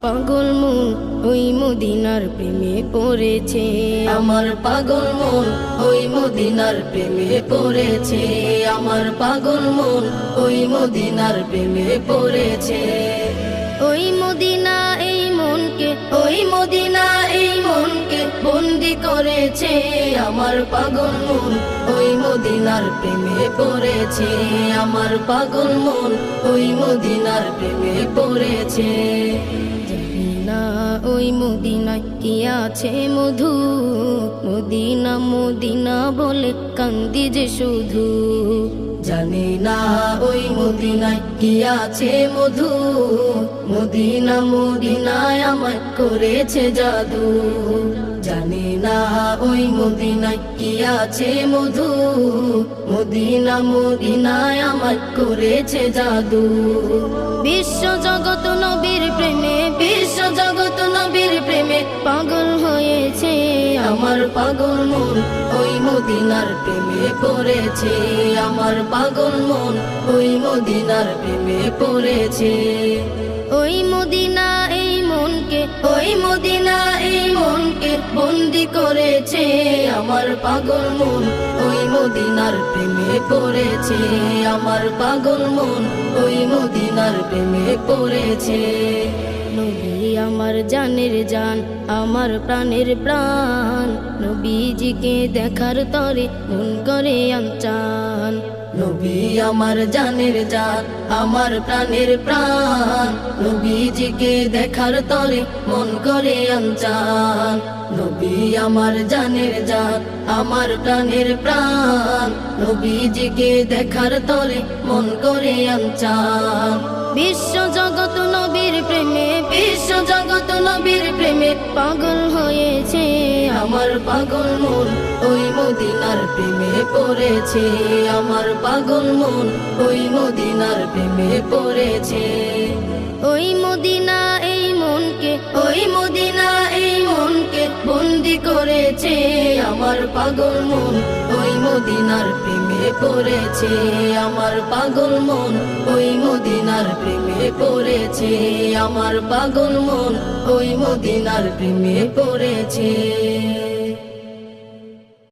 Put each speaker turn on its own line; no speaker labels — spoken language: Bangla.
পাগল মন ওই মদিনার প্রেমে পড়েছে,
আমার পাগল মন ওই মদিনার প্রেমে পড়েছে, আমার পাগল মন ওই মদিনার প্রেমে পড়েছে।
ওই মদিনা এই মনকে,
ওই মদিনা এই মনকে বন্দি করেছে, আমার পাগল মন ওই মদিনার প্রেমে পড়েছে, আমার পাগল মন ওই মদিনার প্রেমে পড়েছে।
জানি না ওই মদিনায় কি আছে মধু, মদিনা মদিনা বলে কান্দি যে শুধু।
জানি না ওই মদিনায় কি আছে মধু, মদিনা মদিনায় আমায় করেছে জাদু। জানি না ওই মদিনায় কি আছে মধু, মদিনা মদিনায় আমায় করেছে জাদু।
বিশ্ব জগৎ নবীর প্রেমে,
বিশ্ব জগৎ নবীর প্রেমে
পাগল হয়েছে
আমার পাগল মন ওই মদিনার প্রেমে পড়েছে, আমার পাগল মন ওই মদিনার প্রেমে পড়েছে।
ওই মদিনা এই মনকে,
ওই মদিনা এই মনকে বন্দি করেছে, আমার পাগল মন ওই মদিনার প্রেমে পড়েছে, আমার পাগল মন ওই মদিনার প্রেমে পড়েছে।
নবী আমার জানের জান, আমার প্রাণের প্রাণ, নবীজিকে দেখার তরে মন করে আনচান।
নবী আমার জানের জান, আমার প্রাণের প্রাণ, নবীজিকে দেখার তরে মন করে আনচান। নবী আমার জানের জান, আমার প্রাণের প্রাণ, নবীজিকে দেখার তরে মন করে আনচান।
বিশ্ব জগৎ নবীর প্রেমে,
বিশ্ব জগৎ নবীর প্রেমে
পাগল হয়েছে
আমার পাগল মন ওই মদিনার প্রেমে পড়েছে, আমার পাগল মন ওই মদিনার প্রেমে পড়েছে।
ওই মদিনা এই মনকে,
ওই মদিনা এই মনকে বন্দি করেছে, আমার পাগল মন ওই মদিনার প্রেমে পড়েছে, আমার পাগল মন ওই মদিনার প্রেমে পড়েছে, আমার পাগল মন ওই মদিনার প্রেমে পড়েছে।